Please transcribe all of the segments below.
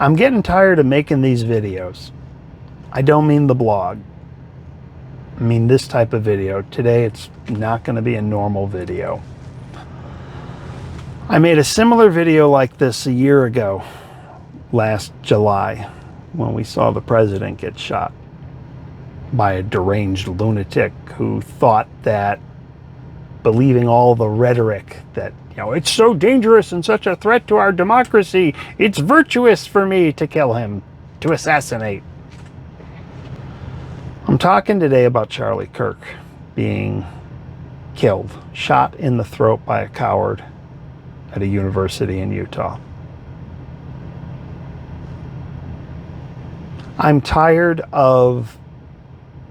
I'm getting tired of making these videos. I don't mean the blog. I mean this type of video. Today it's not going to be a normal video. I made a similar video like this a year ago, last July, when we saw the president get shot by a deranged lunatic who thought that believing all the rhetoric that, you know, it's so dangerous and such a threat to our democracy, it's virtuous for me to kill him, to assassinate. I'm talking today about Charlie Kirk being killed, shot in the throat by a coward at a university in Utah. I'm tired of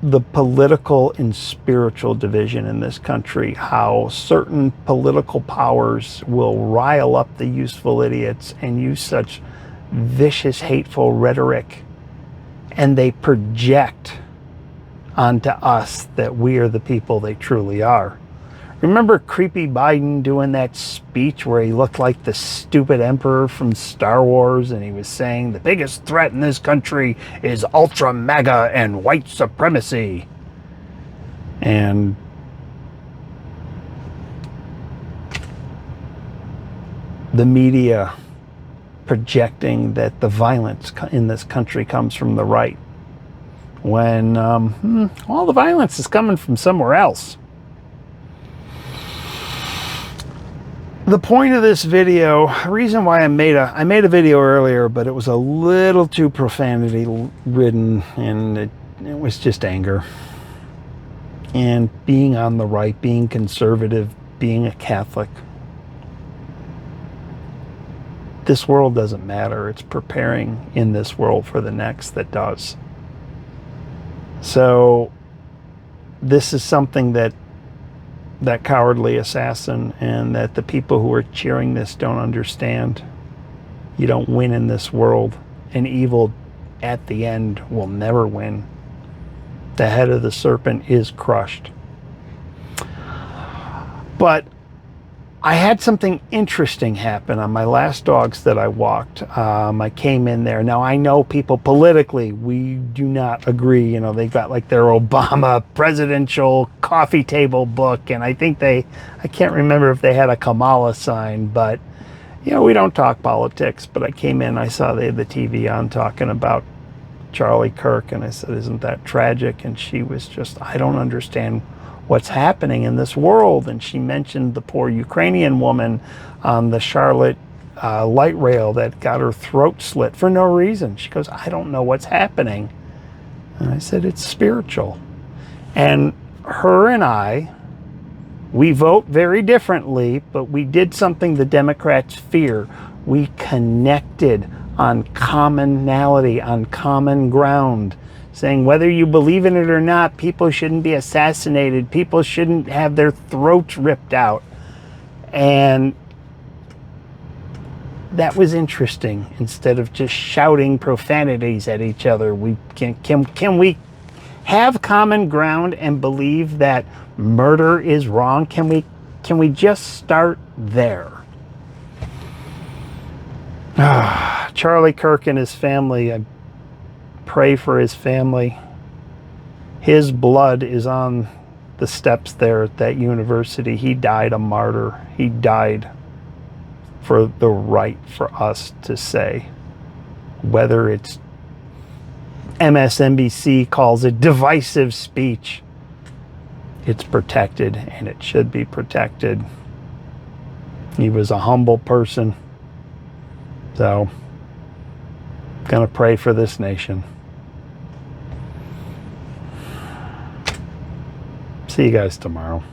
the political and spiritual division in this country, how certain political powers will rile up the useful idiots and use such vicious, hateful rhetoric, and they project onto us that we are the people they truly are. Remember creepy Biden doing that speech where he looked like the stupid emperor from Star Wars, and he was saying the biggest threat in this country is ultra MAGA and white supremacy. And the media projecting that the violence in this country comes from the right, when all the violence is coming from somewhere else. The point of this video, the reason why I made a video earlier, but it was a little too profanity ridden, and it was just anger. And being on the right, being conservative, being a Catholic. This world doesn't matter. It's preparing in this world for the next that does. So this is something that cowardly assassin and that the people who are cheering this don't understand. You don't win in this world, and evil at the end will never win. The head of the serpent is crushed. But I had something interesting happen on my last dogs that I walked. I came in there. Now, I know people politically, we do not agree. You know, they've got like their Obama presidential coffee table book, and I think I can't remember if they had a Kamala sign, but, you know, we don't talk politics. But I came in, I saw they had the TV on talking about Charlie Kirk, and I said, isn't that tragic? And she was just, I don't understand what's happening in this world. And she mentioned the poor Ukrainian woman on the Charlotte light rail that got her throat slit for no reason. She goes, I don't know what's happening. And I said, it's spiritual. And her and I, we vote very differently, but we did something the Democrats fear. We connected on commonality, on common ground, saying whether you believe in it or not, people shouldn't be assassinated. People shouldn't have their throats ripped out. And that was interesting. Instead of just shouting profanities at each other, can we have common ground and believe that murder is wrong? Can we just start there? Charlie Kirk and his family, I pray for his family. His blood is on the steps there at that university. He died a martyr. He died for the right for us to say, whether it's MSNBC calls it divisive speech, it's protected, and it should be protected. He was a humble person. So, gonna pray for this nation. See you guys tomorrow.